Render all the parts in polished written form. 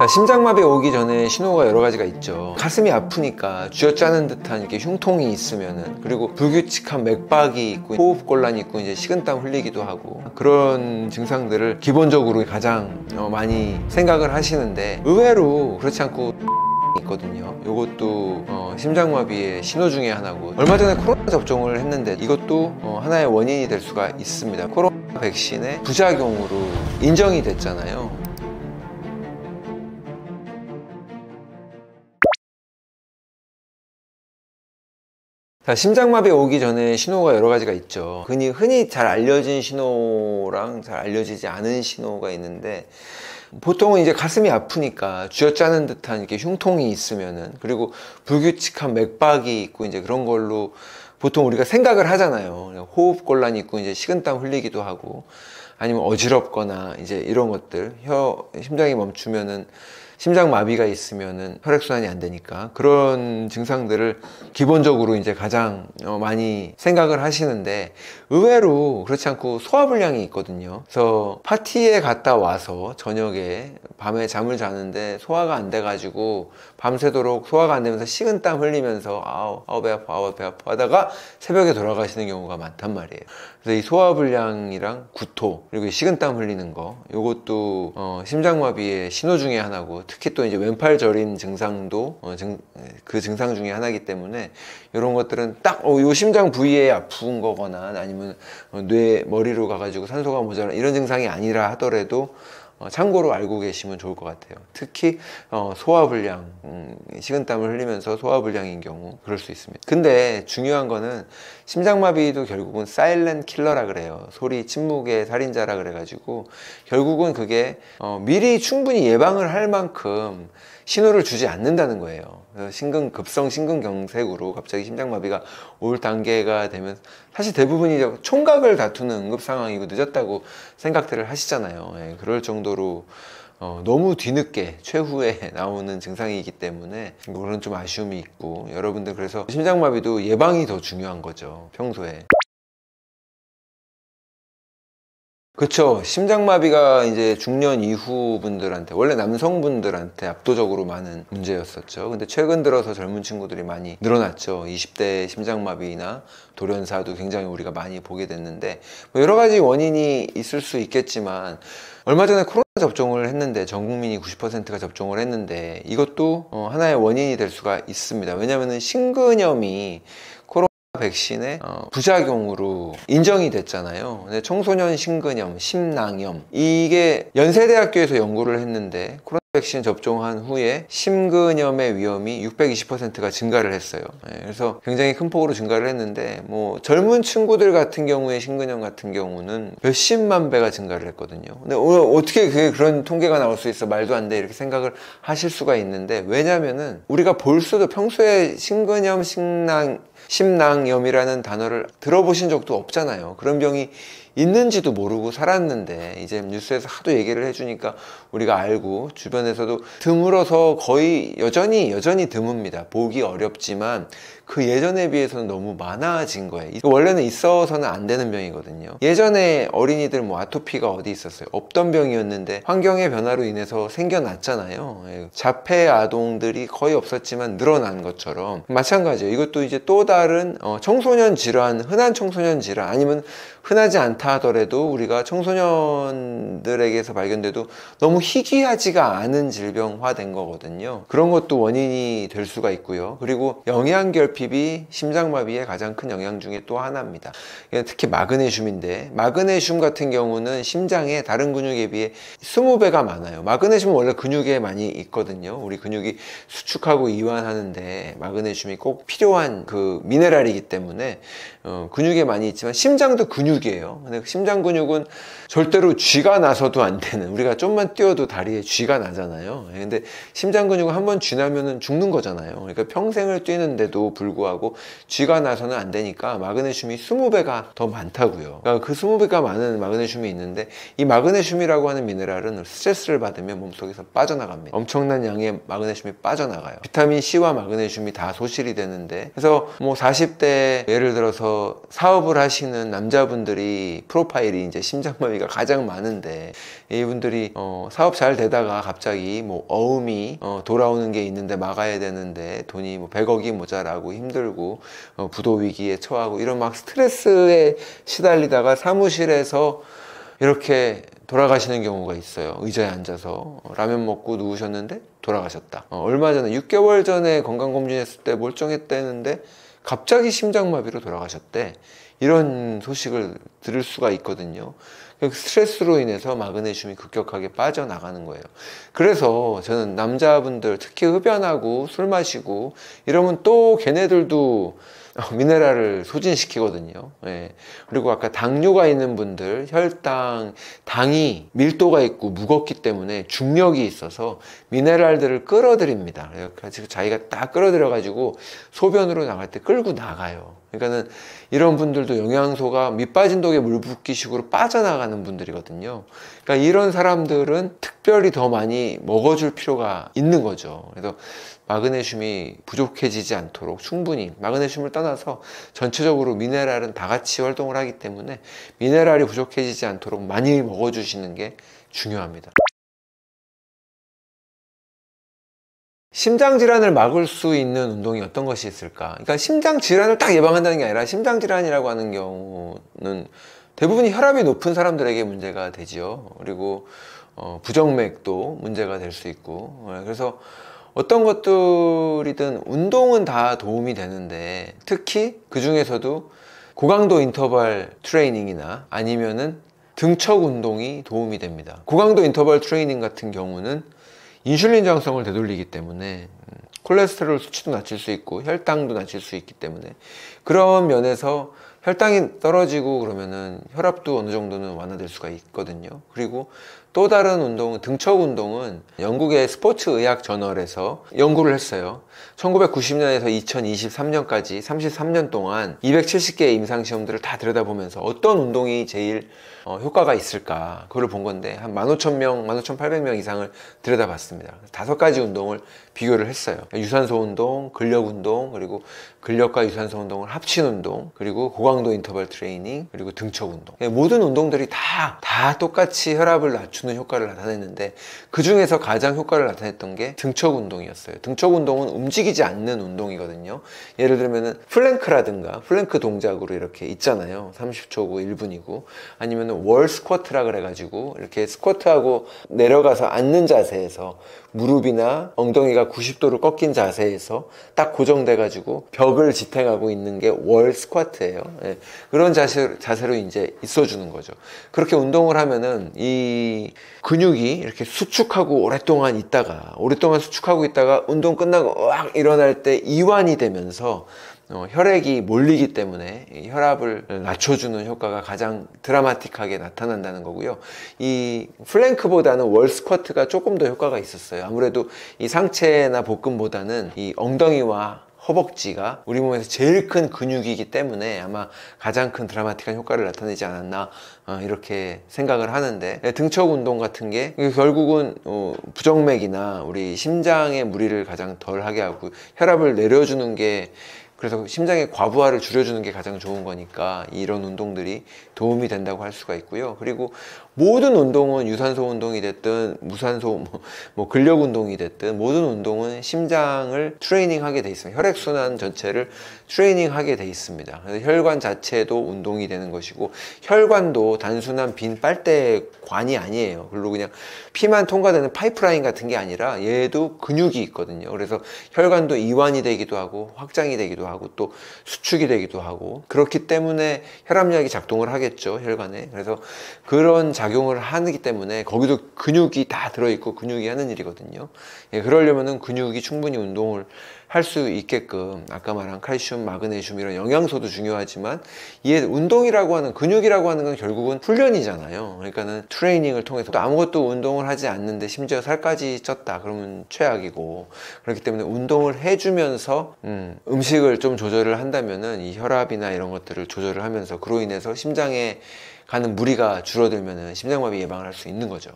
자, 심장마비 오기 전에 신호가 여러 가지가 있죠. 가슴이 아프니까 쥐어짜는 듯한 이렇게 흉통이 있으면은, 그리고 불규칙한 맥박이 있고 호흡곤란이 있고 이제 식은땀 흘리기도 하고, 그런 증상들을 기본적으로 가장 많이 생각을 하시는데, 의외로 그렇지 않고 있거든요. 이것도 심장마비의 신호 중에 하나고, 얼마 전에 코로나 접종을 했는데 이것도 하나의 원인이 될 수가 있습니다. 코로나 백신의 부작용으로 인정이 됐잖아요. 자, 심장마비 오기 전에 신호가 여러 가지가 있죠. 흔히 잘 알려진 신호랑 잘 알려지지 않은 신호가 있는데, 보통은 이제 가슴이 아프니까 쥐어짜는 듯한 이렇게 흉통이 있으면은, 그리고 불규칙한 맥박이 있고 이제 그런 걸로 보통 우리가 생각을 하잖아요. 호흡곤란이 있고 이제 식은땀 흘리기도 하고, 아니면 어지럽거나 이제 이런 것들, 심장이 멈추면은, 심장마비가 있으면은 혈액순환이 안 되니까, 그런 증상들을 기본적으로 이제 가장 많이 생각을 하시는데, 의외로 그렇지 않고 소화불량이 있거든요. 그래서 파티에 갔다 와서 저녁에 밤에 잠을 자는데 소화가 안 돼가지고 밤새도록 소화가 안 되면서 식은땀 흘리면서 아우 배 아파 하다가 새벽에 돌아가시는 경우가 많단 말이에요. 그래서 이 소화불량이랑 구토, 그리고 이 식은땀 흘리는 거, 요것도 심장마비의 신호 중에 하나고, 특히 또 이제 왼팔 저림 증상도 그 증상 중에 하나이기 때문에, 이런 것들은 딱 요 심장 부위에 아픈 거거나 아니면 뇌 머리로 가가지고 산소가 모자라 이런 증상이 아니라 하더라도 참고로 알고 계시면 좋을 것 같아요. 특히 소화불량, 식은땀을 흘리면서 소화불량인 경우 그럴 수 있습니다. 근데 중요한 거는, 심장마비도 결국은 사일렌트 킬러라 그래요. 소리 침묵의 살인자라 그래가지고, 결국은 그게 미리 충분히 예방을 할 만큼 신호를 주지 않는다는 거예요. 급성 심근경색으로 갑자기 심장마비가 올 단계가 되면, 사실 대부분이 총각을 다투는 응급 상황이고 늦었다고 생각들을 하시잖아요. 예, 그럴 정도로 너무 뒤늦게 최후에 나오는 증상이기 때문에 그런 좀 아쉬움이 있고, 여러분들 그래서 심장마비도 예방이 더 중요한 거죠, 평소에. 그쵸. 심장마비가 이제 중년 이후 분들한테, 원래 남성분들한테 압도적으로 많은 문제였었죠. 근데 최근 들어서 젊은 친구들이 많이 늘어났죠. 20대 심장마비나 돌연사도 굉장히 우리가 많이 보게 됐는데, 뭐 여러 가지 원인이 있을 수 있겠지만, 얼마 전에 코로나 접종을 했는데, 전 국민이 90%가 접종을 했는데, 이것도 하나의 원인이 될 수가 있습니다. 왜냐하면 신근염이 백신의 부작용으로 인정이 됐잖아요. 근데 청소년 신근염, 심낭염, 이게 연세대학교에서 연구를 했는데, 코로나 백신 접종한 후에 심근염의 위험이 620%가 증가를 했어요. 그래서 굉장히 큰 폭으로 증가를 했는데, 뭐 젊은 친구들 같은 경우에 신근염 같은 경우는 몇십만 배가 증가를 했거든요. 근데 어떻게 그런 통계가 나올 수 있어, 말도 안 돼, 이렇게 생각을 하실 수가 있는데, 왜냐면은 우리가 볼 수도, 평소에 신근염, 심낭염이라는 단어를 들어보신 적도 없잖아요. 그런 병이 있는지도 모르고 살았는데, 이제 뉴스에서 하도 얘기를 해주니까 우리가 알고, 주변에서도 드물어서 거의 여전히 드뭅니다. 보기 어렵지만 그 예전에 비해서는 너무 많아진 거예요. 이거 원래는 있어서는 안 되는 병이거든요. 예전에 어린이들 뭐 아토피가 어디 있었어요? 없던 병이었는데 환경의 변화로 인해서 생겨났잖아요. 자폐 아동들이 거의 없었지만 늘어난 것처럼 마찬가지예요. 이것도 이제 또 다른 청소년 질환, 흔한 청소년 질환, 아니면 흔하지 않다 하더라도 우리가 청소년들에게서 발견돼도 너무 희귀하지가 않은 질병화된 거거든요. 그런 것도 원인이 될 수가 있고요. 그리고 영양결핍이 심장마비의 가장 큰 영양 중에 또 하나입니다. 특히 마그네슘인데, 마그네슘 같은 경우는 심장에 다른 근육에 비해 20배가 많아요. 마그네슘은 원래 근육에 많이 있거든요. 우리 근육이 수축하고 이완하는데 마그네슘이 꼭 필요한 그 미네랄이기 때문에 근육에 많이 있지만, 심장도 근육이에요. 근데 심장 근육은 절대로 쥐가 나서도 안 되는, 우리가 좀만 뛰어도 다리에 쥐가 나잖아요. 근데 심장 근육은 한번 쥐 나면은 죽는 거잖아요. 그러니까 평생을 뛰는데도 불구하고 쥐가 나서는 안 되니까 마그네슘이 20배가 더 많다고요. 그러니까 그 20배가 많은 마그네슘이 있는데, 이 마그네슘이라고 하는 미네랄은 스트레스를 받으면 몸속에서 빠져나갑니다. 엄청난 양의 마그네슘이 빠져나가요. 비타민 C와 마그네슘이 다 소실이 되는데, 그래서 뭐 40대 예를 들어서 사업을 하시는 남자분들이 프로파일이 이제 심장마비가 가장 많은데, 이분들이 사업 잘 되다가 갑자기 뭐 어음이 돌아오는 게 있는데 막아야 되는데 돈이 뭐 100억이 모자라고 힘들고 부도 위기에 처하고 이런 막 스트레스에 시달리다가 사무실에서 이렇게 돌아가시는 경우가 있어요. 의자에 앉아서 라면 먹고 누우셨는데 돌아가셨다. 얼마 전에 6개월 전에 건강검진했을 때 멀쩡했다는데 갑자기 심장마비로 돌아가셨대. 이런 소식을 들을 수가 있거든요. 스트레스로 인해서 마그네슘이 급격하게 빠져나가는 거예요. 그래서 저는 남자분들 특히 흡연하고 술 마시고 이러면 또 걔네들도 미네랄을 소진시키거든요. 예. 그리고 아까 당뇨가 있는 분들 혈당, 당이 밀도가 있고 무겁기 때문에 중력이 있어서 미네랄들을 끌어들입니다. 그래서 자기가 딱 끌어들여 가지고 소변으로 나갈 때 끌고 나가요. 그러니까는 이런 분들도 영양소가 밑 빠진 독에 물 붓기 식으로 빠져나가는 분들이거든요. 그러니까 이런 사람들은 특별히 더 많이 먹어줄 필요가 있는 거죠. 그래서 마그네슘이 부족해지지 않도록 충분히, 마그네슘을 떠나서 전체적으로 미네랄은 다 같이 활동을 하기 때문에 미네랄이 부족해지지 않도록 많이 먹어주시는 게 중요합니다. 심장질환을 막을 수 있는 운동이 어떤 것이 있을까? 그러니까 심장질환을 딱 예방한다는 게 아니라 심장질환이라고 하는 경우는 대부분이 혈압이 높은 사람들에게 문제가 되지요. 그리고 부정맥도 문제가 될 수 있고, 그래서 어떤 것들이든 운동은 다 도움이 되는데 특히 그 중에서도 고강도 인터벌 트레이닝이나 아니면은 등척 운동이 도움이 됩니다. 고강도 인터벌 트레이닝 같은 경우는 인슐린 저항성을 되돌리기 때문에 콜레스테롤 수치도 낮출 수 있고 혈당도 낮출 수 있기 때문에 그런 면에서 혈당이 떨어지고 그러면은 혈압도 어느 정도는 완화될 수가 있거든요. 그리고 또 다른 운동은 등척 운동은 영국의 스포츠 의학 저널에서 연구를 했어요. 1990년에서 2023년까지 33년 동안 270개의 임상시험들을 다 들여다보면서 어떤 운동이 제일 효과가 있을까 그걸 본 건데 한 15,000명, 15,800명 이상을 들여다봤습니다. 5가지 운동을 비교를 했어요. 유산소 운동, 근력 운동, 그리고 근력과 유산소 운동을 합친 운동, 그리고 고강도 인터벌 트레이닝, 그리고 등척 운동. 모든 운동들이 다 똑같이 혈압을 낮추는 효과를 나타냈는데 그 중에서 가장 효과를 나타냈던 게 등척 운동이었어요. 등척 운동은 움직이지 않는 운동이거든요. 예를 들면은 플랭크라든가 플랭크 동작으로 이렇게 있잖아요. 30초고 1분이고 아니면 월 스쿼트라 그래가지고 이렇게 스쿼트하고 내려가서 앉는 자세에서 무릎이나 엉덩이가 90도로 꺾인 자세에서 딱 고정돼가지고 벽을 지탱하고 있는 게 월 스쿼트예요. 예. 그런 자세로 이제 있어주는 거죠. 그렇게 운동을 하면은 이 근육이 이렇게 수축하고 오랫동안 수축하고 있다가 운동 끝나고 막 일어날 때 이완이 되면서 혈액이 몰리기 때문에 혈압을 낮춰주는 효과가 가장 드라마틱하게 나타난다는 거고요. 이 플랭크보다는 월 스쿼트가 조금 더 효과가 있었어요. 아무래도 이 상체나 복근보다는 이 엉덩이와 허벅지가 우리 몸에서 제일 큰 근육이기 때문에 아마 가장 큰 드라마틱한 효과를 나타내지 않았나 이렇게 생각을 하는데, 등척 운동 같은 게 결국은 부정맥이나 우리 심장의 무리를 가장 덜 하게 하고 혈압을 내려주는 게, 그래서 심장의 과부하를 줄여주는 게 가장 좋은 거니까 이런 운동들이 도움이 된다고 할 수가 있고요. 그리고 모든 운동은 유산소 운동이 됐든 무산소 뭐 근력 운동이 됐든 모든 운동은 심장을 트레이닝하게 돼 있습니다. 혈액순환 전체를 트레이닝하게 돼 있습니다. 그래서 혈관 자체도 운동이 되는 것이고 혈관도 단순한 빈 빨대관이 아니에요. 그리고 그냥 피만 통과되는 파이프라인 같은 게 아니라 얘도 근육이 있거든요. 그래서 혈관도 이완이 되기도 하고 확장이 되기도 하고 또 수축이 되기도 하고 그렇기 때문에 혈압약이 작동을 하겠죠, 혈관에. 그래서 그런 작용을 하기 때문에 거기도 근육이 다 들어있고 근육이 하는 일이거든요. 예, 그러려면은 근육이 충분히 운동을 할 수 있게끔 아까 말한 칼슘, 마그네슘 이런 영양소도 중요하지만 이 운동이라고 하는 근육이라고 하는 건 결국은 훈련이잖아요. 그러니까는 트레이닝을 통해서 또 아무것도 운동을 하지 않는데 심지어 살까지 쪘다 그러면 최악이고, 그렇기 때문에 운동을 해주면서 음식을 좀 조절을 한다면은 이 혈압이나 이런 것들을 조절을 하면서 그로 인해서 심장에 가는 무리가 줄어들면은 심장마비 예방을 할 수 있는 거죠.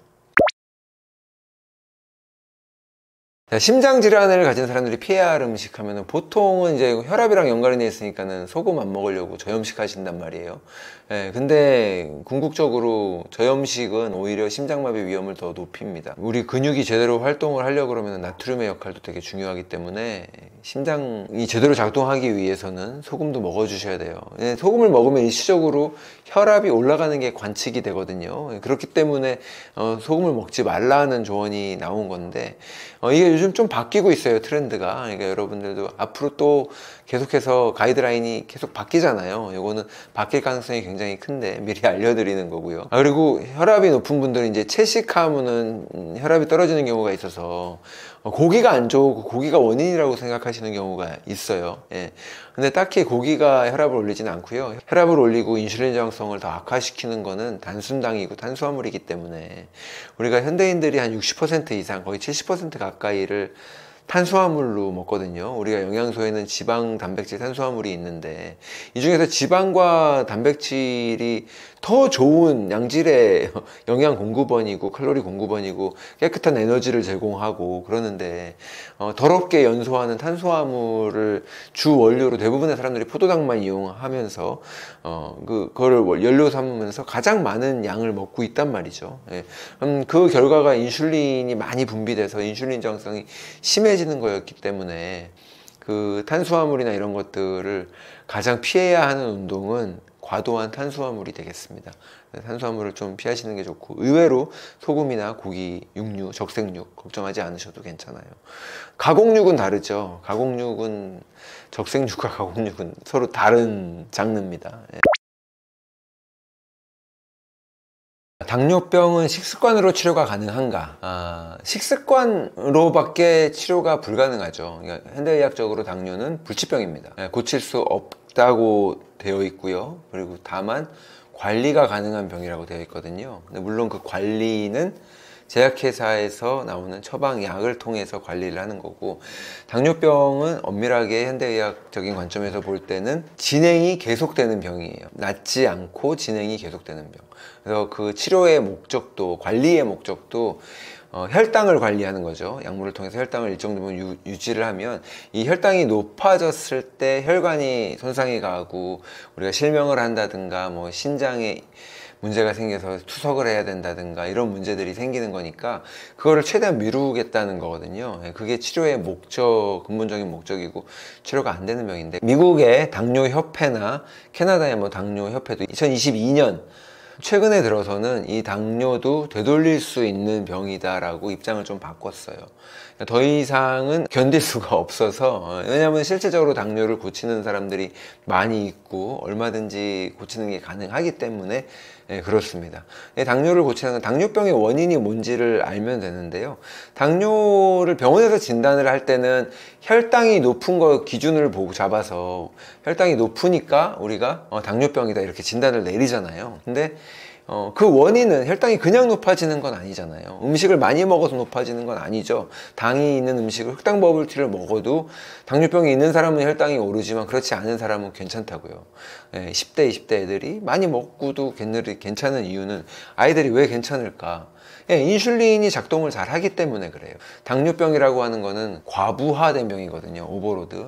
자, 심장 질환을 가진 사람들이 피해야 할 음식 하면은 보통은 이제 혈압이랑 연관이 돼 있으니까는 소금 안 먹으려고 저염식 하신단 말이에요. 예, 근데 궁극적으로 저염식은 오히려 심장마비 위험을 더 높입니다. 우리 근육이 제대로 활동을 하려고 그러면 나트륨의 역할도 되게 중요하기 때문에 심장이 제대로 작동하기 위해서는 소금도 먹어주셔야 돼요. 예, 소금을 먹으면 일시적으로 혈압이 올라가는 게 관측이 되거든요. 예, 그렇기 때문에 소금을 먹지 말라는 조언이 나온 건데 이게 요즘 좀 바뀌고 있어요, 트렌드가. 그러니까 여러분들도 앞으로 또 계속해서 가이드라인이 계속 바뀌잖아요. 이거는 바뀔 가능성이 굉장히 큰데 미리 알려드리는 거고요. 그리고 혈압이 높은 분들은 이제 채식하면은 혈압이 떨어지는 경우가 있어서 고기가 안 좋고 고기가 원인이라고 생각하시는 경우가 있어요. 예. 근데 딱히 고기가 혈압을 올리지는 않고요. 혈압을 올리고 인슐린 저항성을 더 악화시키는 거는 단순당이고 탄수화물이기 때문에 우리가 현대인들이 한 60% 이상, 거의 70% 가까이를 탄수화물로 먹거든요. 우리가 영양소에는 지방, 단백질, 탄수화물이 있는데 이 중에서 지방과 단백질이 더 좋은 양질의 영양 공급원이고 칼로리 공급원이고 깨끗한 에너지를 제공하고 그러는데 더럽게 연소하는 탄수화물을 주 원료로 대부분의 사람들이 포도당만 이용하면서 그거를 연료 삼으면서 가장 많은 양을 먹고 있단 말이죠. 예. 그 결과가 인슐린이 많이 분비돼서 인슐린 저항성이 심해지는 거였기 때문에 그 탄수화물이나 이런 것들을 가장 피해야 하는 운동은 과도한 탄수화물이 되겠습니다. 탄수화물을 좀 피하시는 게 좋고 의외로 소금이나 고기, 육류, 적색육 걱정하지 않으셔도 괜찮아요. 가공육은 다르죠. 가공육은 적색육과 가공육은 서로 다른 장르입니다. 예. 당뇨병은 식습관으로 치료가 가능한가? 식습관으로밖에 치료가 불가능하죠. 그러니까 현대의학적으로 당뇨는 불치병입니다. 고칠 수 없다고 되어 있고요. 그리고 다만 관리가 가능한 병이라고 되어 있거든요. 근데 물론 그 관리는 제약회사에서 나오는 처방약을 통해서 관리를 하는 거고, 당뇨병은 엄밀하게 현대의학적인 관점에서 볼 때는 진행이 계속되는 병이에요. 낫지 않고 진행이 계속되는 병. 그래서 그 치료의 목적도, 관리의 목적도 혈당을 관리하는 거죠. 약물을 통해서 혈당을 일정 부분 유지를 하면 이 혈당이 높아졌을 때 혈관이 손상이 가고 우리가 실명을 한다든가 뭐 신장에 문제가 생겨서 투석을 해야 된다든가 이런 문제들이 생기는 거니까 그거를 최대한 미루겠다는 거거든요. 그게 치료의 목적, 근본적인 목적이고 치료가 안 되는 병인데, 미국의 당뇨협회나 캐나다의 뭐 당뇨협회도 2022년 최근에 들어서는 이 당뇨도 되돌릴 수 있는 병이다라고 입장을 좀 바꿨어요. 더 이상은 견딜 수가 없어서, 왜냐하면 실제적으로 당뇨를 고치는 사람들이 많이 있고 얼마든지 고치는 게 가능하기 때문에 그렇습니다. 당뇨를 고치는 건 당뇨병의 원인이 뭔지를 알면 되는데요. 당뇨를 병원에서 진단을 할 때는 혈당이 높은 거 기준을 보고 잡아서 혈당이 높으니까 우리가 당뇨병이다 이렇게 진단을 내리잖아요. 근데 그 원인은 혈당이 그냥 높아지는 건 아니잖아요. 음식을 많이 먹어서 높아지는 건 아니죠. 당이 있는 음식을 흑당 버블티를 먹어도 당뇨병이 있는 사람은 혈당이 오르지만 그렇지 않은 사람은 괜찮다고요. 10대, 20대 애들이 많이 먹고도 괜찮은 이유는 아이들이 왜 괜찮을까? 인슐린이 작동을 잘 하기 때문에 그래요. 당뇨병이라고 하는 거는 과부하된 병이거든요. 오버로드.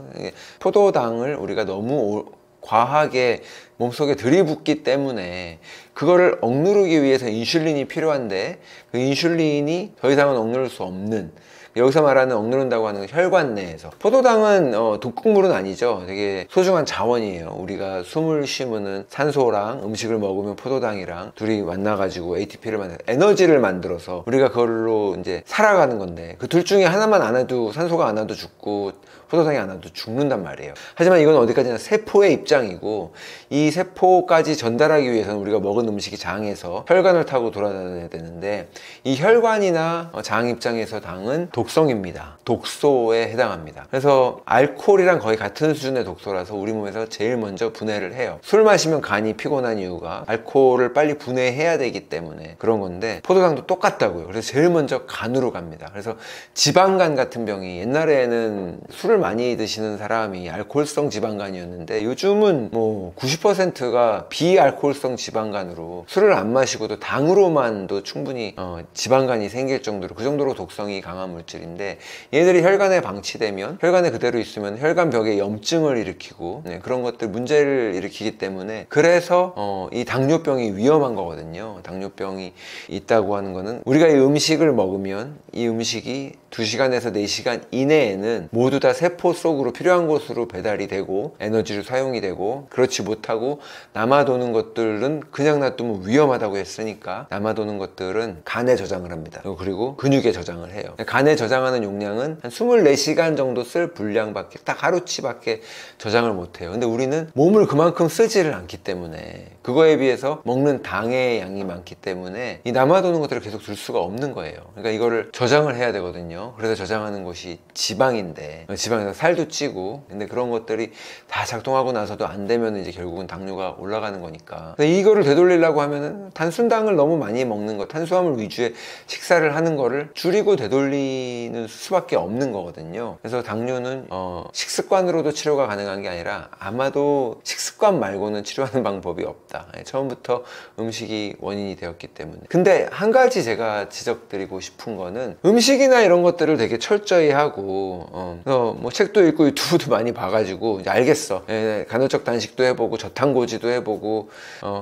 포도당을 우리가 너무 과하게 몸속에 들이붓기 때문에 그거를 억누르기 위해서 인슐린이 필요한데 그 인슐린이 더 이상은 억누를 수 없는, 여기서 말하는 억누른다고 하는 건 혈관 내에서. 포도당은 독극물은 아니죠. 되게 소중한 자원이에요. 우리가 숨을 쉬면은 산소랑 음식을 먹으면 포도당이랑 둘이 만나가지고 ATP를 만들어서 에너지를 만들어서 우리가 그걸로 이제 살아가는 건데, 그 둘 중에 하나만 안 해도, 산소가 안 와도 죽고 포도당이 안 와도 죽는단 말이에요. 하지만 이건 어디까지나 세포의 입장이고, 이 세포까지 전달하기 위해서는 우리가 먹은 음식이 장에서 혈관을 타고 돌아다녀야 되는데, 이 혈관이나 장 입장에서 당은 독성입니다. 독소에 해당합니다. 그래서 알코올이랑 거의 같은 수준의 독소라서 우리 몸에서 제일 먼저 분해를 해요. 술 마시면 간이 피곤한 이유가 알코올을 빨리 분해해야 되기 때문에 그런 건데, 포도당도 똑같다고요. 그래서 제일 먼저 간으로 갑니다. 그래서 지방간 같은 병이, 옛날에는 술을 많이 드시는 사람이 알코올성 지방간이었는데 요즘은 뭐 90%가 비알코올성 지방간으로, 술을 안 마시고도 당으로만도 충분히 지방간이 생길 정도로, 그 정도로 독성이 강한 물질 것들인데, 얘들이 혈관에 방치되면, 혈관에 그대로 있으면 혈관벽에 염증을 일으키고 그런 것들 문제를 일으키기 때문에, 그래서 이 당뇨병이 위험한 거거든요. 당뇨병이 있다고 하는 거는, 우리가 이 음식을 먹으면 이 음식이 2시간에서 4시간 이내에는 모두 다 세포 속으로 필요한 곳으로 배달이 되고 에너지로 사용이 되고, 그렇지 못하고 남아도는 것들은 그냥 놔두면 위험하다고 했으니까 남아도는 것들은 간에 저장을 합니다. 그리고 근육에 저장을 해요. 간에 저장하는 용량은 한 24시간 정도 쓸 분량밖에, 딱 하루치밖에 저장을 못해요. 근데 우리는 몸을 그만큼 쓰지를 않기 때문에, 그거에 비해서 먹는 당의 양이 많기 때문에 이 남아도는 것들을 계속 둘 수가 없는 거예요. 그러니까 이거를 저장을 해야 되거든요. 그래서 저장하는 것이 지방인데, 지방에서 살도 찌고, 근데 그런 것들이 다 작동하고 나서도 안 되면 이제 결국은 당뇨가 올라가는 거니까. 근데 이거를 되돌리려고 하면은 단순당을 너무 많이 먹는 것, 탄수화물 위주의 식사를 하는 거를 줄이고 되돌리는 수밖에 없는 거거든요. 그래서 당뇨는 식습관으로도 치료가 가능한 게 아니라, 아마도 식습관 말고는 치료하는 방법이 없다. 처음부터 음식이 원인이 되었기 때문에. 근데 한 가지 제가 지적드리고 싶은 거는, 음식이나 이런 것들을 되게 철저히 하고 뭐 책도 읽고 유튜브도 많이 봐가지고 이제 알겠어. 간헐적 단식도 해보고 저탄고지도 해보고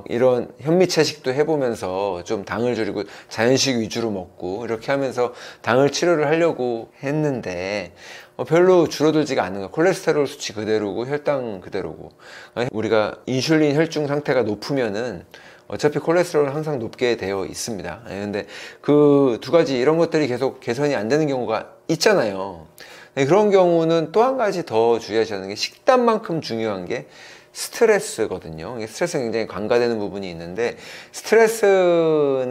이런 현미채식도 해보면서 좀 당을 줄이고 자연식 위주로 먹고 이렇게 하면서 당을 치료를 하려고 했는데 별로 줄어들지가 않는 거야. 콜레스테롤 수치 그대로고 혈당 그대로고. 우리가 인슐린 혈중 상태가 높으면은 어차피 콜레스테롤은 항상 높게 되어 있습니다. 근데 그 두 가지 이런 것들이 계속 개선이 안 되는 경우가 있잖아요. 그런 경우는 또 한 가지 더 주의하셔야 하는 게, 식단만큼 중요한 게 스트레스거든요. 스트레스가 굉장히 간과되는 부분이 있는데, 스트레스라고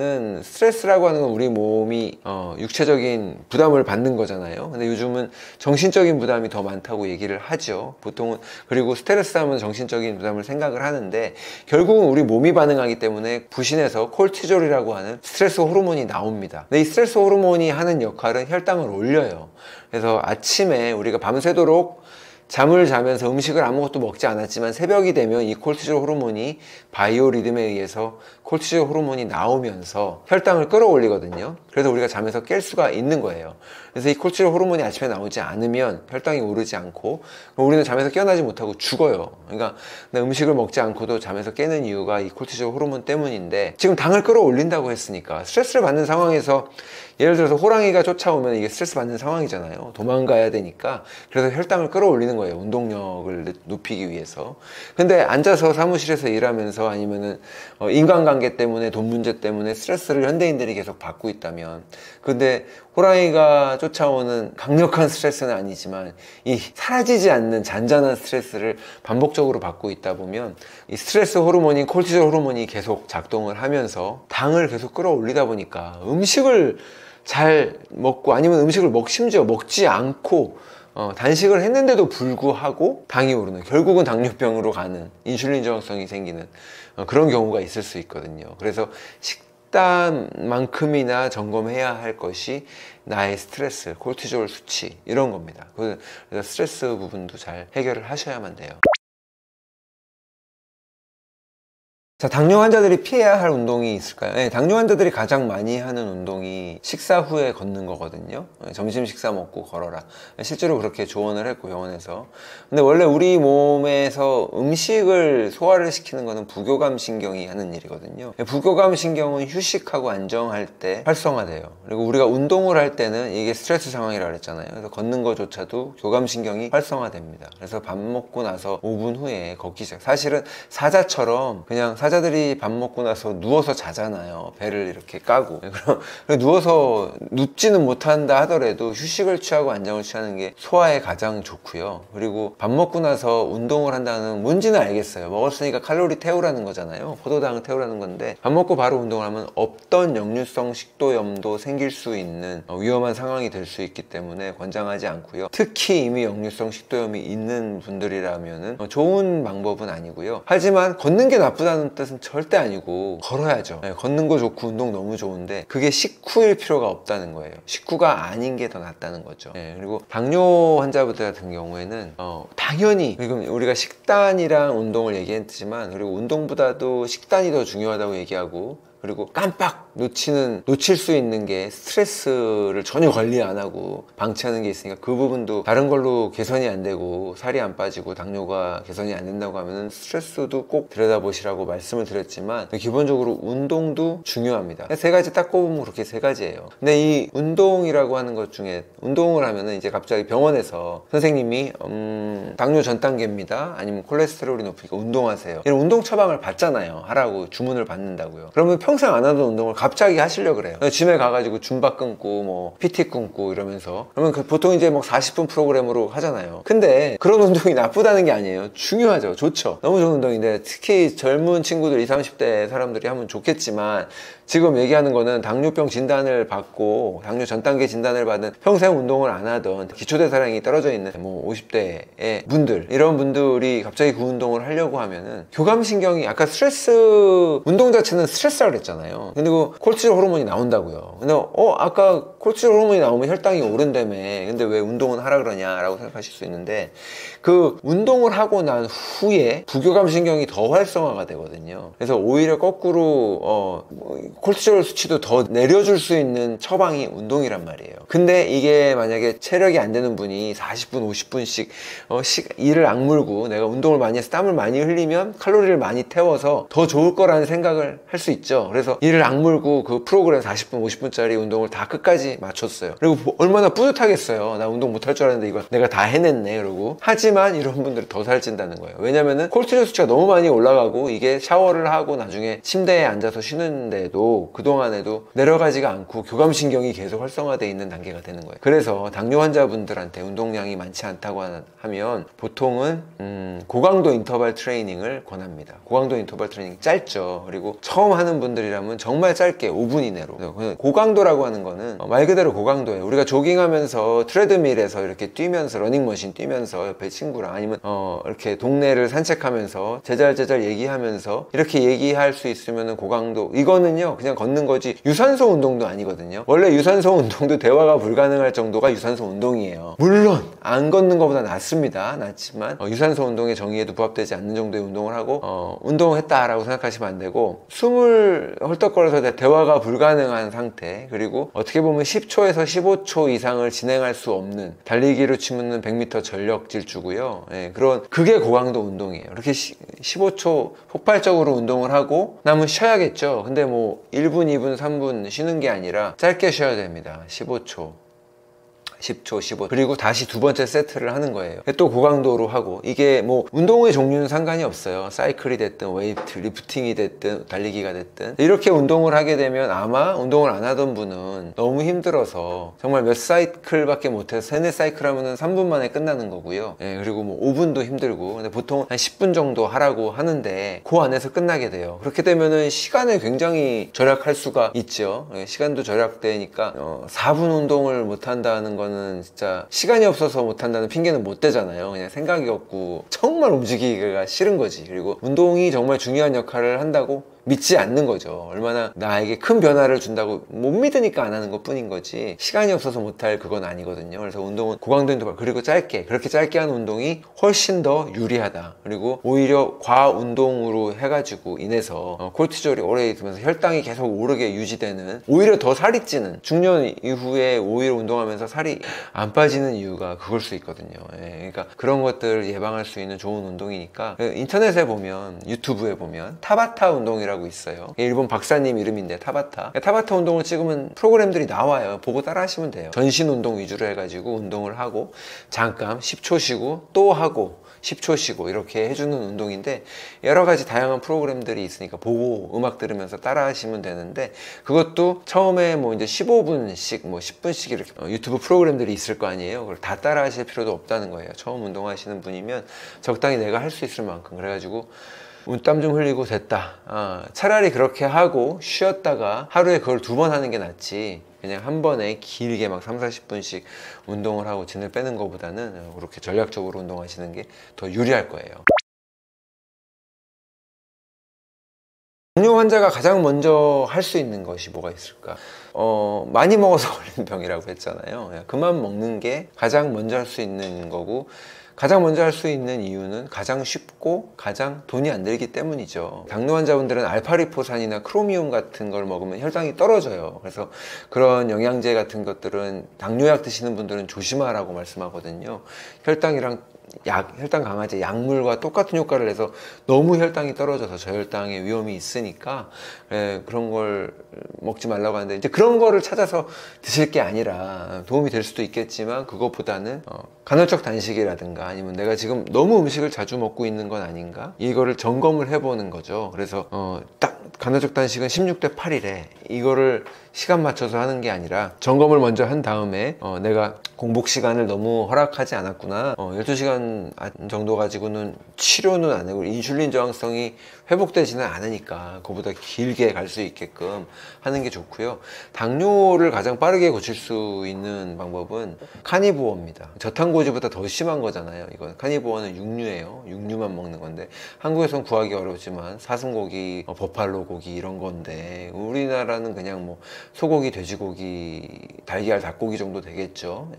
하는 건 우리 몸이 육체적인 부담을 받는 거잖아요. 근데 요즘은 정신적인 부담이 더 많다고 얘기를 하죠, 보통은. 그리고 스트레스 하면 정신적인 부담을 생각을 하는데, 결국은 우리 몸이 반응하기 때문에 부신에서 콜티졸이라고 하는 스트레스 호르몬이 나옵니다. 근데 이 스트레스 호르몬이 하는 역할은 혈당을 올려요. 그래서 아침에 우리가 밤새도록 잠을 자면서 음식을 아무것도 먹지 않았지만, 새벽이 되면 이 콜티졸 호르몬이 바이오리듬에 의해서 콜티졸 호르몬이 나오면서 혈당을 끌어올리거든요. 그래서 우리가 잠에서 깰 수가 있는 거예요. 그래서 이 콜티졸 호르몬이 아침에 나오지 않으면 혈당이 오르지 않고, 우리는 잠에서 깨어나지 못하고 죽어요. 그러니까 음식을 먹지 않고도 잠에서 깨는 이유가 이 콜티졸 호르몬 때문인데, 지금 당을 끌어올린다고 했으니까, 스트레스를 받는 상황에서 예를 들어서 호랑이가 쫓아오면 이게 스트레스 받는 상황이잖아요. 도망가야 되니까. 그래서 혈당을 끌어올리는 거예요, 운동력을 높이기 위해서. 근데 앉아서 사무실에서 일하면서, 아니면은 인간관계 때문에, 돈 문제 때문에 스트레스를 현대인들이 계속 받고 있다면, 근데 호랑이가 쫓아오는 강력한 스트레스는 아니지만 이 사라지지 않는 잔잔한 스트레스를 반복적으로 받고 있다 보면, 이 스트레스 호르몬인 콜티졸 호르몬이 계속 작동을 하면서 당을 계속 끌어올리다 보니까, 음식을 잘 먹고, 아니면 음식을 심지어 먹지 않고 단식을 했는데도 불구하고 당이 오르는, 결국은 당뇨병으로 가는, 인슐린 저항성이 생기는 그런 경우가 있을 수 있거든요. 그래서 식단만큼이나 점검해야 할 것이 나의 스트레스, 콜티졸 수치, 이런 겁니다. 그래서 스트레스 부분도 잘 해결을 하셔야만 돼요. 자, 당뇨 환자들이 피해야 할 운동이 있을까요? 네, 당뇨 환자들이 가장 많이 하는 운동이 식사 후에 걷는 거거든요. 점심 식사 먹고 걸어라. 실제로 그렇게 조언을 했고, 병원에서. 근데 원래 우리 몸에서 음식을 소화를 시키는 거는 부교감 신경이 하는 일이거든요. 부교감 신경은 휴식하고 안정할 때 활성화돼요. 그리고 우리가 운동을 할 때는, 이게 스트레스 상황이라고 그랬잖아요. 그래서 걷는 거조차도 교감 신경이 활성화됩니다. 그래서 밥 먹고 나서 5분 후에 걷기 시작. 사실은 사자처럼, 그냥 사자들이 밥 먹고 나서 누워서 자잖아요. 배를 이렇게 까고. 그럼 누워서 눕지는 못한다 하더라도 휴식을 취하고 안정을 취하는 게 소화에 가장 좋고요. 그리고 밥 먹고 나서 운동을 한다는, 뭔지는 알겠어요. 먹었으니까 칼로리 태우라는 거잖아요. 포도당을 태우라는 건데, 밥 먹고 바로 운동을 하면 없던 역류성 식도염도 생길 수 있는 위험한 상황이 될 수 있기 때문에 권장하지 않고요. 특히 이미 역류성 식도염이 있는 분들이라면은 좋은 방법은 아니고요. 하지만 걷는 게 나쁘다는 뜻은 절대 아니고, 걸어야죠. 걷는 거 좋고 운동 너무 좋은데, 그게 식후일 필요가 없다는 거예요. 식후가 아닌 게 더 낫다는 거죠. 그리고 당뇨 환자분들 같은 경우에는 당연히, 지금 우리가 식단이랑 운동을 얘기했지만, 그리고 운동보다도 식단이 더 중요하다고 얘기하고, 그리고 깜빡 놓칠 수 있는 게 스트레스를 전혀 관리 안 하고 방치하는 게 있으니까 그 부분도 다른 걸로 개선이 안 되고 살이 안 빠지고 당뇨가 개선이 안 된다고 하면은 스트레스도 꼭 들여다보시라고 말씀을 드렸지만 기본적으로 운동도 중요합니다. 세 가지 딱 꼽으면 그렇게 세 가지예요. 근데 이 운동이라고 하는 것 중에 운동을 하면은 이제 갑자기 병원에서 선생님이 당뇨 전 단계입니다. 아니면 콜레스테롤이 높으니까 운동하세요. 이런 운동 처방을 받잖아요. 하라고 주문을 받는다고요. 그러면 평생 안 하던 운동을 갑자기 하시려고 그래요. 짐에 가가지고 줌바 끊고 뭐 PT 끊고 이러면서 그러면 보통 이제 뭐 40분 프로그램으로 하잖아요. 근데 그런 운동이 나쁘다는 게 아니에요. 중요하죠. 좋죠. 너무 좋은 운동인데 특히 젊은 친구들 20, 30대 사람들이 하면 좋겠지만 지금 얘기하는 거는 당뇨병 진단을 받고 당뇨 전 단계 진단을 받은 평생 운동을 안 하던 기초대사량이 떨어져 있는 뭐 50대의 분들, 이런 분들이 갑자기 그 운동을 하려고 하면은 교감신경이, 아까 스트레스, 운동 자체는 스트레스라고 그랬잖아요. 근데 그 콜티졸 호르몬이 나온다고요. 근데 아까 콜티졸 호르몬이 나오면 혈당이 오른다며, 근데 왜 운동은 하라 그러냐라고 생각하실 수 있는데, 그 운동을 하고 난 후에 부교감신경이 더 활성화가 되거든요. 그래서 오히려 거꾸로 콜티졸 수치도 더 내려줄 수 있는 처방이 운동이란 말이에요. 근데 이게 만약에 체력이 안 되는 분이 40분, 50분씩 이를 악물고 내가 운동을 많이 해서 땀을 많이 흘리면 칼로리를 많이 태워서 더 좋을 거라는 생각을 할 수 있죠. 그래서 이를 악물고 그 프로그램 40분, 50분짜리 운동을 다 끝까지 마쳤어요. 그리고 얼마나 뿌듯하겠어요. 나 운동 못할 줄 알았는데 이거 내가 다 해냈네. 그러고 하지만 이런 분들이 더 살찐다는 거예요. 왜냐면은 콜티졸 수치가 너무 많이 올라가고 이게 샤워를 하고 나중에 침대에 앉아서 쉬는데도 그동안에도 내려가지가 않고 교감신경이 계속 활성화되어 있는 단계가 되는 거예요. 그래서 당뇨 환자분들한테 운동량이 많지 않다고 하면 보통은 고강도 인터벌 트레이닝을 권합니다. 고강도 인터벌 트레이닝 짧죠. 그리고 처음 하는 분들이라면 정말 짧게 5분 이내로. 고강도라고 하는 거는 말 그대로 고강도예요. 우리가 조깅하면서 트레드밀에서 이렇게 뛰면서, 러닝머신 뛰면서 옆에 친구랑 아니면 이렇게 동네를 산책하면서 제잘제잘 얘기하면서 이렇게 얘기할 수 있으면 고강도. 이거는요 그냥 걷는 거지 유산소 운동도 아니거든요. 원래 유산소 운동도 대화가 불가능할 정도가 유산소 운동이에요. 물론 안 걷는 것보다 낫습니다. 낫지만 유산소 운동의 정의에도 부합되지 않는 정도의 운동을 하고 운동을 했다라고 생각하시면 안 되고, 숨을 헐떡거려서 대화가 불가능한 상태, 그리고 어떻게 보면 10초에서 15초 이상을 진행할 수 없는, 달리기로 치면 100m 전력 질주고요. 그게 고강도 운동이에요. 이렇게 15초 폭발적으로 운동을 하고 나면 쉬어야겠죠. 근데 뭐 1분, 2분, 3분 쉬는 게 아니라 짧게 쉬어야 됩니다. 15초. 10초, 15초. 그리고 다시 두 번째 세트를 하는 거예요. 또 고강도로 하고, 이게 뭐 운동의 종류는 상관이 없어요. 사이클이 됐든 웨이트 리프팅이 됐든 달리기가 됐든 이렇게 운동을 하게 되면 아마 운동을 안 하던 분은 너무 힘들어서 정말 몇 사이클밖에 못해서 3, 4사이클 하면은 3분 만에 끝나는 거고요. 그리고 뭐 5분도 힘들고, 근데 보통 한 10분 정도 하라고 하는데 그 안에서 끝나게 돼요. 그렇게 되면은 시간을 굉장히 절약할 수가 있죠. 시간도 절약되니까 4분 운동을 못 한다는 건 진짜 시간이 없어서 못한다는 핑계는 못 대잖아요. 그냥 생각이 없고 정말 움직이기가 싫은 거지. 그리고 운동이 정말 중요한 역할을 한다고 믿지 않는 거죠. 얼마나 나에게 큰 변화를 준다고 못 믿으니까 안 하는 것 뿐인 거지, 시간이 없어서 못할 그건 아니거든요. 그래서 운동은 고강도 인터벌, 그리고 그렇게 짧게 하는 운동이 훨씬 더 유리하다. 그리고 오히려 과운동으로 해가지고 인해서 콜티졸이 오래 있으면서 혈당이 계속 오르게 유지되는, 오히려 더 살이 찌는, 중년 이후에 오히려 운동하면서 살이 안 빠지는 이유가 그걸 수 있거든요. 그러니까 그런 것들을 예방할 수 있는 좋은 운동이니까, 인터넷에 보면, 유튜브에 보면 타바타 운동이라고 있어요. 일본 박사님 이름인데 타바타 운동을 찍으면 프로그램들이 나와요. 보고 따라 하시면 돼요. 전신 운동 위주로 해가지고 운동을 하고 잠깐 10초 쉬고 또 하고 10초 쉬고 이렇게 해주는 운동인데, 여러 가지 다양한 프로그램들이 있으니까 보고 음악 들으면서 따라 하시면 되는데, 그것도 처음에 뭐 이제 15분씩 뭐 10분씩 이렇게 유튜브 프로그램들이 있을 거 아니에요. 그걸 다 따라 하실 필요도 없다는 거예요. 처음 운동하시는 분이면 적당히 내가 할 수 있을 만큼. 그래가지고 땀 좀 흘리고 됐다. 차라리 그렇게 하고 쉬었다가 하루에 그걸 2번 하는 게 낫지, 그냥 한 번에 길게 막 3, 40분씩 운동을 하고 진을 빼는 것보다는 그렇게 전략적으로 운동하시는 게 더 유리할 거예요. 당뇨 환자가 가장 먼저 할 수 있는 것이 뭐가 있을까? 많이 먹어서 걸리는 병이라고 했잖아요. 그만 먹는 게 가장 먼저 할 수 있는 거고, 가장 먼저 할 수 있는 이유는 가장 쉽고 가장 돈이 안 들기 때문이죠. 당뇨 환자분들은 알파리포산이나 크로미움 같은 걸 먹으면 혈당이 떨어져요. 그래서 그런 영양제 같은 것들은 당뇨약 드시는 분들은 조심하라고 말씀하거든요. 혈당이랑 혈당 강화제 약물과 똑같은 효과를 해서 너무 혈당이 떨어져서 저혈당의 위험이 있으니까 그런 걸 먹지 말라고 하는데, 이제 그런 거를 찾아서 드실 게 아니라 도움이 될 수도 있겠지만 그것보다는 간헐적 단식이라든가 아니면 내가 지금 너무 음식을 자주 먹고 있는 건 아닌가, 이거를 점검을 해보는 거죠. 그래서 딱 간헐적 단식은 16대 8이래 이거를 시간 맞춰서 하는 게 아니라 점검을 먼저 한 다음에 내가 공복 시간을 너무 허락하지 않았구나, 12시간 정도 가지고는 치료는 안 하고 인슐린 저항성이 회복되지는 않으니까 그보다 길게 갈 수 있게끔 하는 게 좋고요. 당뇨를 가장 빠르게 고칠 수 있는 방법은 카니보어입니다. 저탄고지보다 더 심한 거잖아요. 이건 카니보어는 육류예요. 육류만 먹는 건데 한국에선 구하기 어렵지만 사슴고기, 버팔로 고기 이런 건데, 우리나라는 그냥 뭐 소고기, 돼지고기, 달걀, 닭고기 정도 되겠죠.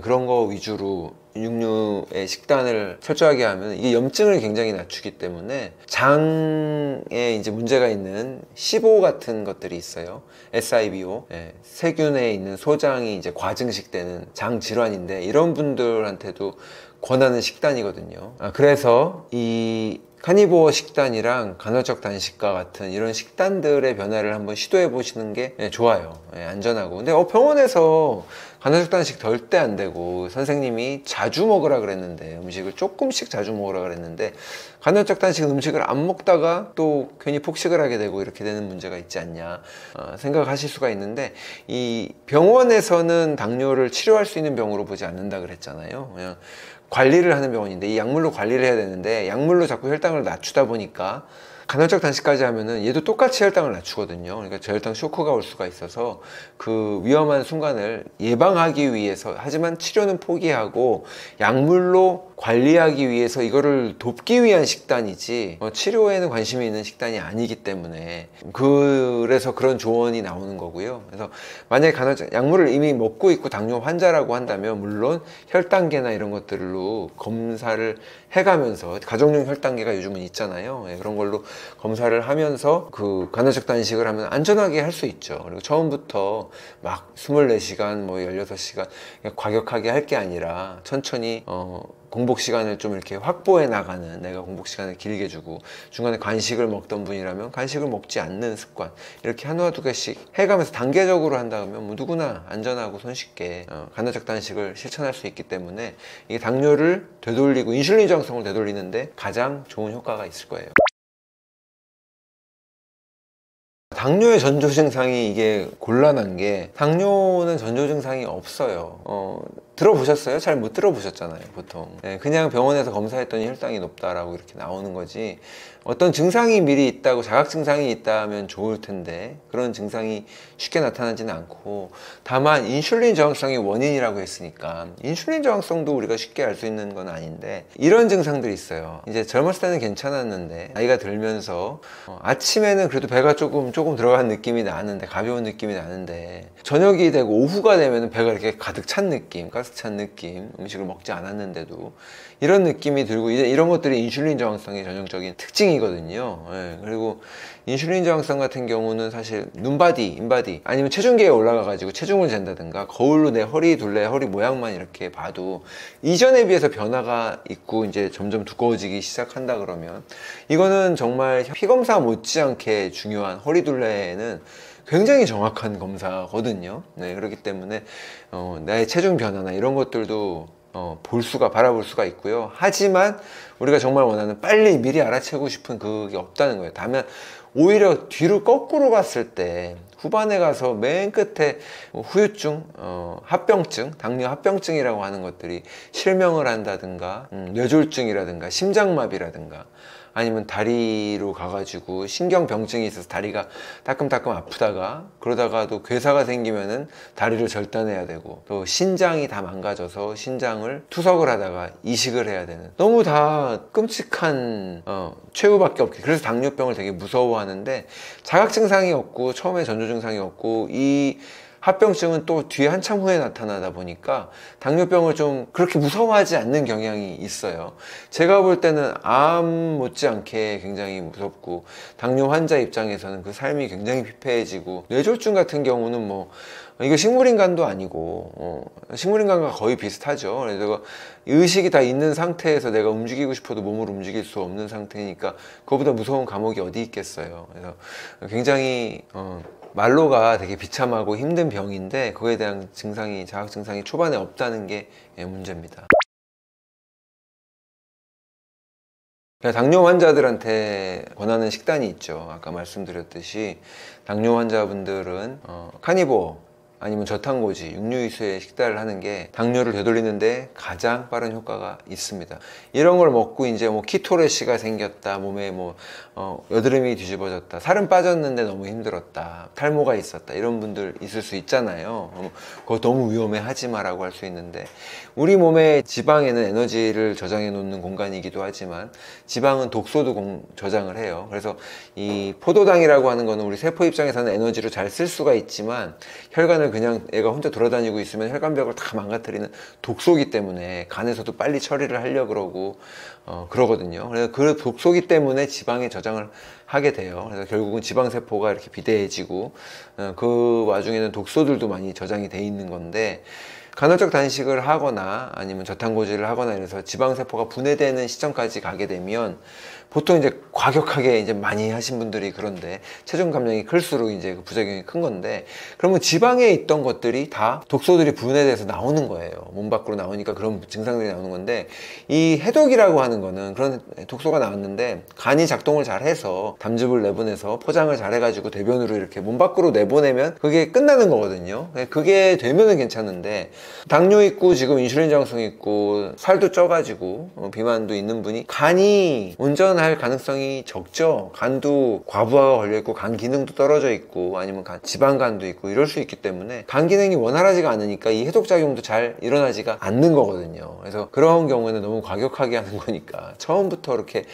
그런 거 위주로 육류의 식단을 철저하게 하면 이게 염증을 굉장히 낮추기 때문에 장에 이제 문제가 있는 SIBO 같은 것들이 있어요. SIBO. 세균에 있는 소장이 이제 과증식되는 장 질환인데, 이런 분들한테도 권하는 식단이거든요. 그래서 이 카니보어 식단이랑 간헐적 단식과 같은 이런 식단들의 변화를 한번 시도해 보시는 게 좋아요. 안전하고. 근데 병원에서 간헐적 단식 절대 안 되고 선생님이 자주 먹으라 그랬는데, 음식을 조금씩 자주 먹으라 그랬는데 간헐적 단식 음식을 안 먹다가 또 괜히 폭식을 하게 되고 이렇게 되는 문제가 있지 않냐 생각하실 수가 있는데, 이 병원에서는 당뇨를 치료할 수 있는 병으로 보지 않는다 그랬잖아요. 그냥 관리를 하는 병원인데 이 약물로 관리를 해야 되는데 약물로 자꾸 혈당을 낮추다 보니까 간헐적 단식까지 하면은 얘도 똑같이 혈당을 낮추거든요. 그러니까 저혈당 쇼크가 올 수가 있어서 그 위험한 순간을 예방하기 위해서, 하지만 치료는 포기하고 약물로 관리하기 위해서 이거를 돕기 위한 식단이지 치료에는 관심이 있는 식단이 아니기 때문에, 그래서 그런 조언이 나오는 거고요. 그래서 만약에 간헐적 약물을 이미 먹고 있고 당뇨 환자라고 한다면 물론 혈당계나 이런 것들로 검사를 해가면서, 가정용 혈당계가 요즘은 있잖아요. 그런 걸로 검사를 하면서 그 간헐적 단식을 하면 안전하게 할 수 있죠. 그리고 처음부터 막 24시간 뭐 16시간 과격하게 할 게 아니라 천천히 공복 시간을 좀 이렇게 확보해 나가는, 내가 공복 시간을 길게 주고 중간에 간식을 먹던 분이라면 간식을 먹지 않는 습관, 이렇게 한두 개씩 해가면서 단계적으로 한다면 뭐 누구나 안전하고 손쉽게 간헐적 단식을 실천할 수 있기 때문에 이게 당뇨를 되돌리고 인슐린 저항성을 되돌리는데 가장 좋은 효과가 있을 거예요. 당뇨의 전조 증상이 이게 곤란한 게, 당뇨는 전조 증상이 없어요. 들어보셨어요? 잘 못 들어보셨잖아요, 보통. 그냥 병원에서 검사했더니 혈당이 높다라고 이렇게 나오는 거지, 어떤 증상이 미리 있다고, 자각 증상이 있다면 좋을 텐데 그런 증상이 쉽게 나타나지는 않고, 다만 인슐린 저항성이 원인이라고 했으니까 인슐린 저항성도 우리가 쉽게 알 수 있는 건 아닌데, 이런 증상들이 있어요. 이제 젊었을 때는 괜찮았는데 나이가 들면서 아침에는 그래도 배가 조금 들어간 느낌이 나는데, 가벼운 느낌이 나는데, 저녁이 되고 오후가 되면 배가 이렇게 가득 찬 느낌, 가스 찬 느낌, 음식을 먹지 않았는데도 이런 느낌이 들고, 이제 이런 것들이 인슐린 저항성의 전형적인 특징이거든요. 그리고 인슐린 저항성 같은 경우는 사실 눈바디, 인바디 아니면 체중계에 올라가 가지고 체중을 잰다든가 거울로 내 허리 둘레, 허리 모양만 이렇게 봐도 이전에 비해서 변화가 있고 이제 점점 두꺼워지기 시작한다 그러면, 이거는 정말 피검사 못지않게 중요한, 허리 둘레는 굉장히 정확한 검사거든요. 그렇기 때문에 나의 체중 변화나 이런 것들도 바라볼 수가 있고요. 하지만 우리가 정말 원하는, 빨리 미리 알아채고 싶은 그게 없다는 거예요. 다만 오히려 뒤로 거꾸로 갔을 때, 후반에 가서 맨 끝에 후유증, 합병증, 당뇨 합병증이라고 하는 것들이 실명을 한다든가, 뇌졸중이라든가 심장마비라든가, 아니면 다리로 가가지고 신경병증이 있어서 다리가 따끔따끔 아프다가, 그러다가도 괴사가 생기면은 다리를 절단해야 되고, 또 신장이 다 망가져서 신장을 투석을 하다가 이식을 해야 되는, 너무 다 끔찍한 최후밖에 없게. 그래서 당뇨병을 되게 무서워하는데, 자각 증상이 없고 처음에 전조 증상이 없고 이 합병증은 또 뒤에 한참 후에 나타나다 보니까 당뇨병을 좀 그렇게 무서워하지 않는 경향이 있어요. 제가 볼 때는 암 못지않게 굉장히 무섭고, 당뇨 환자 입장에서는 그 삶이 굉장히 피폐해지고, 뇌졸중 같은 경우는 뭐 이거 식물인간도 아니고 식물인간과 거의 비슷하죠. 그래서 의식이 다 있는 상태에서 내가 움직이고 싶어도 몸을 움직일 수 없는 상태니까 그거보다 무서운 감옥이 어디 있겠어요. 그래서 굉장히 말로가 되게 비참하고 힘든 병인데, 그거에 대한 증상이, 자각 증상이 초반에 없다는 게 문제입니다. 당뇨 환자들한테 권하는 식단이 있죠. 아까 말씀드렸듯이 당뇨 환자분들은 카니보어 아니면 저탄고지, 육류이수의 식단을 하는 게 당뇨를 되돌리는데 가장 빠른 효과가 있습니다. 이런 걸 먹고 이제 뭐 키토레시가 생겼다, 몸에 뭐 여드름이 뒤집어졌다, 살은 빠졌는데 너무 힘들었다, 탈모가 있었다, 이런 분들 있을 수 있잖아요. 그거 너무 위험해, 하지 마라고 할 수 있는데, 우리 몸의 지방에는 에너지를 저장해 놓는 공간이기도 하지만 지방은 독소도 저장을 해요. 그래서 이 포도당이라고 하는 거는 우리 세포 입장에서는 에너지로 잘 쓸 수가 있지만, 혈관을 그냥 애가 혼자 돌아다니고 있으면 혈관벽을 다 망가뜨리는 독소기 때문에 간에서도 빨리 처리를 하려고 그러고 그러거든요. 그래서 그 독소기 때문에 지방에 저장을 하게 돼요. 그래서 결국은 지방세포가 이렇게 비대해지고, 그 와중에는 독소들도 많이 저장이 돼 있는 건데, 간헐적 단식을 하거나 아니면 저탄고지를 하거나 이래서 지방세포가 분해되는 시점까지 가게 되면 보통 이제 과격하게 이제 많이 하신 분들이, 그런데 체중 감량이 클수록 이제 그 부작용이 큰 건데, 그러면 지방에 있던 것들이 다 독소들이 분해돼서 나오는 거예요. 몸 밖으로 나오니까 그런 증상들이 나오는 건데, 이 해독이라고 하는 거는 그런 독소가 나왔는데 간이 작동을 잘 해서 담즙을 내보내서 포장을 잘 해가지고 대변으로 이렇게 몸 밖으로 내보내면 그게 끝나는 거거든요. 그게 되면은 괜찮은데, 당뇨 있고 지금 인슐린 저항성 있고 살도 쪄가지고 비만도 있는 분이 간이 온전할 가능성이 적죠. 간도 과부하가 걸려있고 간 기능도 떨어져 있고 아니면 지방간도 있고 이럴 수 있기 때문에 간 기능이 원활하지가 않으니까 이 해독작용도 잘 일어나지가 않는 거거든요. 그래서 그런 경우에는 너무 과격하게 하는 거니까 처음부터 이렇게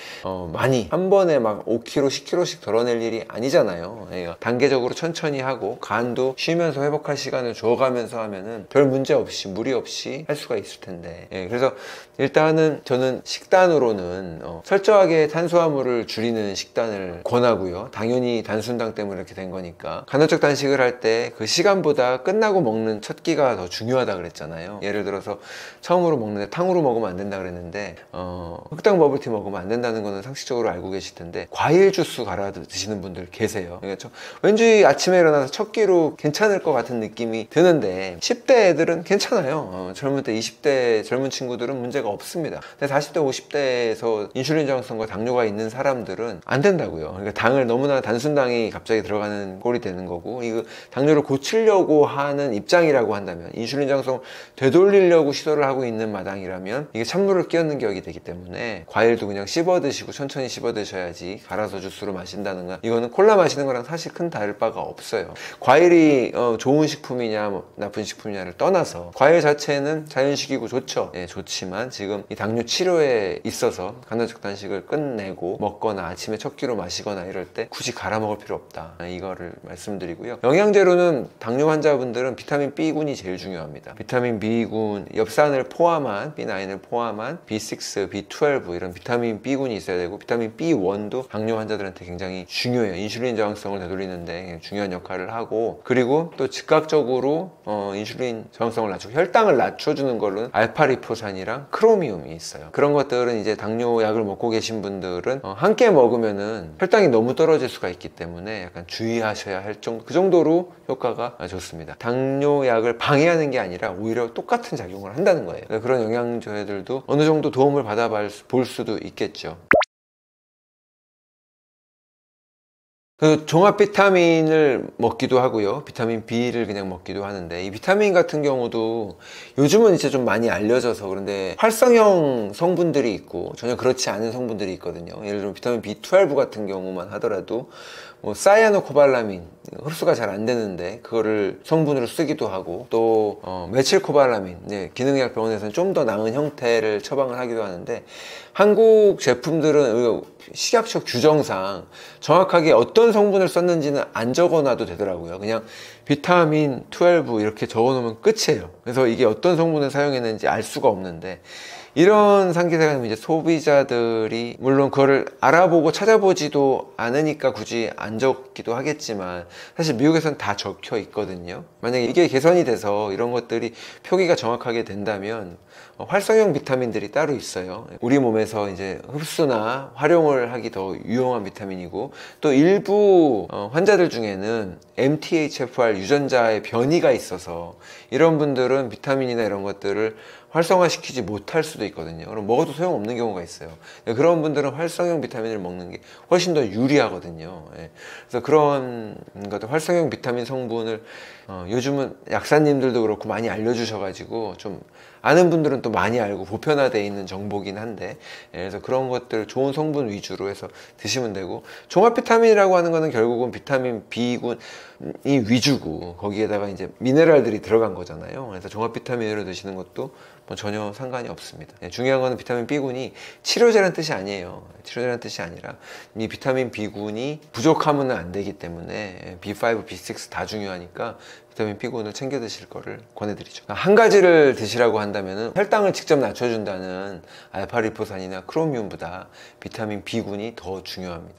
많이 한 번에 막 5kg, 10kg씩 덜어낼 일이 아니잖아요. 그러니까 단계적으로 천천히 하고 간도 쉬면서 회복할 시간을 줘가면서 하면은 별 문제 없이, 무리 없이 할 수가 있을 텐데, 그래서 일단은 저는 식단으로는 철저하게 탄수화물을 줄이는 식단을 권하고요. 당연히 단순당 때문에 이렇게 된 거니까 간헐적 단식을 할 때 그 시간보다 끝나고 먹는 첫 끼가 더 중요하다 그랬잖아요. 예를 들어서 처음으로 먹는데 탕후루 먹으면 안 된다 그랬는데 흑당 버블티 먹으면 안 된다는 거는 상식적으로 알고 계실 텐데, 과일 주스 갈아 드시는 분들 계세요. 그러니까 왠지 아침에 일어나서 첫 끼로 괜찮을 것 같은 느낌이 드는데 10대 애들은 괜찮아요. 젊을 때 20대 젊은 친구들은 문제가 없습니다. 근데 40대 50대에서 인슐린 저항성과 당뇨가 있는 사람들은 안 된다고요. 그러니까 당을 너무나 단순당이 갑자기 들어가는 꼴이 되는 거고, 이거 당뇨를 고치려고 하는 입장이라고 한다면, 인슐린 저항성을 되돌리려고 시도를 하고 있는 마당이라면 이게 찬물을 끼얹는 격이 되기 때문에 과일도 그냥 씹어 드시고 천천히 씹어 드셔야지, 갈아서 주스로 마신다는 건, 이거는 콜라 마시는 거랑 사실 큰 다를 바가 없어요. 과일이 좋은 식품이냐 나쁜 식품이냐를 떠나서 과일 자체는 자연식이고 좋죠. 좋지만 지금 이 당뇨 치료에 있어서 간헐적 단식을 끝내고 먹거나 아침에 첫 끼로 마시거나 이럴 때 굳이 갈아 먹을 필요 없다, 이거를 말씀드리고요. 영양제로는 당뇨 환자분들은 비타민 B군이 제일 중요합니다. 비타민 B군, 엽산을 포함한, B9을 포함한 B6, B12 이런 비타민 B군이 있어야 되고, 비타민 B1도 당뇨 환자들한테 굉장히 중요해요. 인슐린 저항성을 되돌리는데 중요한 역할을 하고, 그리고 또 즉각적으로 인슐린 저항성을 낮추고 혈당을 낮춰주는 걸로는 알파리포산이랑 크로미움이 있어요. 그런 것들은 이제 당뇨 약을 먹고 계신 분들은 함께 먹으면은 혈당이 너무 떨어질 수가 있기 때문에 약간 주의하셔야 할 정도, 그 정도로 효과가 좋습니다. 당뇨 약을 방해하는 게 아니라 오히려 똑같은 작용을 한다는 거예요. 그런 영양제들도 어느 정도 도움을 받아볼 수도 있겠죠. 그 종합 비타민을 먹기도 하고요. 비타민 B를 그냥 먹기도 하는데, 이 비타민 같은 경우도 요즘은 이제 좀 많이 알려져서 그런데 활성형 성분들이 있고 전혀 그렇지 않은 성분들이 있거든요. 예를 들면 비타민 B12 같은 경우만 하더라도 뭐 사이아노코발라민 흡수가 잘 안 되는데 그거를 성분으로 쓰기도 하고, 또 메칠코발라민, 기능의학 병원에서는 좀 더 나은 형태를 처방을 하기도 하는데, 한국 제품들은 식약처 규정상 정확하게 어떤 성분을 썼는지는 안 적어놔도 되더라고요. 그냥 비타민 12 이렇게 적어놓으면 끝이에요. 그래서 이게 어떤 성분을 사용했는지 알 수가 없는데, 이런 상기세가 되면 이제 소비자들이 물론 그거를 알아보고 찾아보지도 않으니까 굳이 안 적기도 하겠지만, 사실 미국에서는 다 적혀 있거든요. 만약에 이게 개선이 돼서 이런 것들이 표기가 정확하게 된다면 활성형 비타민들이 따로 있어요. 우리 몸에서 이제 흡수나 활용을 하기 더 유용한 비타민이고, 또 일부 환자들 중에는 MTHFR 유전자의 변이가 있어서 이런 분들은 비타민이나 이런 것들을 활성화시키지 못할 수도 있거든요. 그럼 먹어도 소용없는 경우가 있어요. 그런 분들은 활성형 비타민을 먹는 게 훨씬 더 유리하거든요. 그래서 그런 것들, 활성형 비타민 성분을 요즘은 약사님들도 그렇고 많이 알려주셔가지고 좀 아는 분들은 또 많이 알고 보편화되어 있는 정보긴 한데, 그래서 그런 것들 좋은 성분 위주로 해서 드시면 되고, 종합 비타민이라고 하는 거는 결국은 비타민 B군이 위주고 거기에다가 이제 미네랄들이 들어간 거잖아요. 그래서 종합 비타민으로 드시는 것도 뭐 전혀 상관이 없습니다. 중요한 거는 비타민 B군이 치료제라는 뜻이 아니에요. 치료제라는 뜻이 아니라 이 비타민 B군이 부족하면 안 되기 때문에 B5, B6 다 중요하니까 비타민 B군을 챙겨 드실 거를 권해드리죠. 한 가지를 드시라고 한다면 혈당을 직접 낮춰준다는 알파리포산이나 크로미움보다 비타민 B군이 더 중요합니다.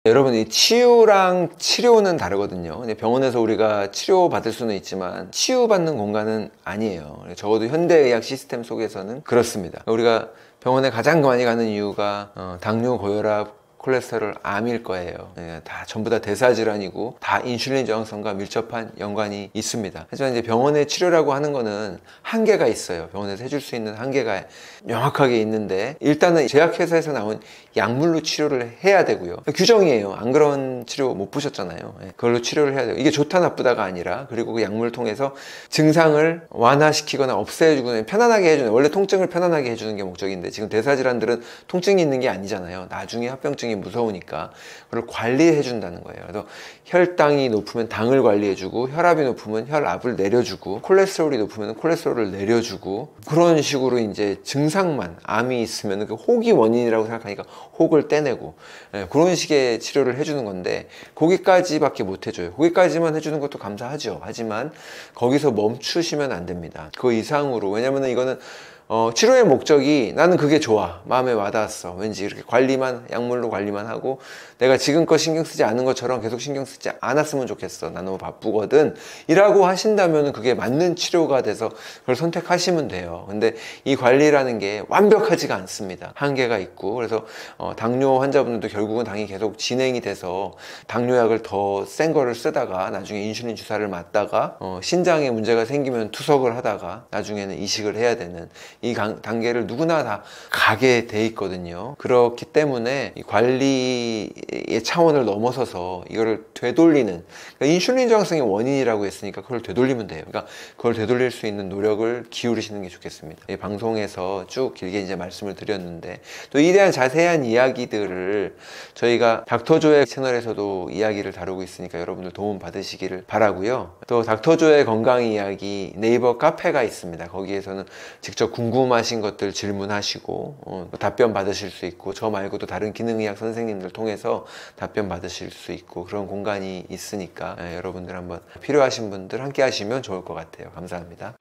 여러분, 이 치유랑 치료는 다르거든요. 근데 병원에서 우리가 치료받을 수는 있지만 치유받는 공간은 아니에요. 적어도 현대의학 시스템 속에서는 그렇습니다. 우리가 병원에 가장 많이 가는 이유가 당뇨, 고혈압, 콜레스테롤, 암일 거예요. 다 전부 다 대사질환이고 다 인슐린 저항성과 밀접한 연관이 있습니다. 하지만 이제 병원의 치료라고 하는 거는 한계가 있어요. 병원에서 해줄 수 있는 한계가 명확하게 있는데, 일단은 제약회사에서 나온 약물로 치료를 해야 되고요. 규정이에요. 안 그런 치료 못 보셨잖아요. 그걸로 치료를 해야 돼요. 이게 좋다 나쁘다가 아니라, 그리고 그 약물을 통해서 증상을 완화시키거나 없애주거나 편안하게 해주는, 원래 통증을 편안하게 해주는 게 목적인데, 지금 대사질환들은 통증이 있는 게 아니잖아요. 나중에 합병증이 무서우니까 그걸 관리해 준다는 거예요. 그래서 혈당이 높으면 당을 관리해주고, 혈압이 높으면 혈압을 내려주고, 콜레스테롤이 높으면 콜레스테롤을 내려주고, 그런 식으로 이제 증상만, 암이 있으면 그 혹이 원인이라고 생각하니까 혹을 떼내고, 그런 식의 치료를 해주는 건데, 거기까지밖에 못 해줘요. 거기까지만 해주는 것도 감사하죠. 하지만 거기서 멈추시면 안 됩니다. 그 이상으로. 왜냐면 이거는 치료의 목적이 나는 그게 좋아, 마음에 와닿았어, 왠지 이렇게 관리만, 약물로 관리만 하고 내가 지금껏 신경 쓰지 않은 것처럼 계속 신경 쓰지 않았으면 좋겠어, 나 너무 바쁘거든 이라고 하신다면 그게 맞는 치료가 돼서 그걸 선택하시면 돼요. 근데 이 관리라는 게 완벽하지가 않습니다. 한계가 있고, 그래서 당뇨 환자분들도 결국은 당이 계속 진행이 돼서 당뇨약을 더 센 거를 쓰다가 나중에 인슐린 주사를 맞다가 신장에 문제가 생기면 투석을 하다가 나중에는 이식을 해야 되는 이 단계를 누구나 다 가게 돼 있거든요. 그렇기 때문에 이 관리의 차원을 넘어서서 이거를 되돌리는, 그러니까 인슐린 저항성의 원인이라고 했으니까 그걸 되돌리면 돼요. 그러니까 그걸 되돌릴 수 있는 노력을 기울이시는 게 좋겠습니다. 이 방송에서 쭉 길게 이제 말씀을 드렸는데, 또 이에 대한 자세한 이야기들을 저희가 닥터조의 채널에서도 이야기를 다루고 있으니까 여러분들 도움 받으시기를 바라고요. 또 닥터조의 건강 이야기 네이버 카페가 있습니다. 거기에서는 직접 궁금하신 것들 질문하시고 답변 받으실 수 있고, 저 말고도 다른 기능의학 선생님들 통해서 답변 받으실 수 있고, 그런 공간이 있으니까 여러분들 한번 필요하신 분들 함께 하시면 좋을 것 같아요. 감사합니다.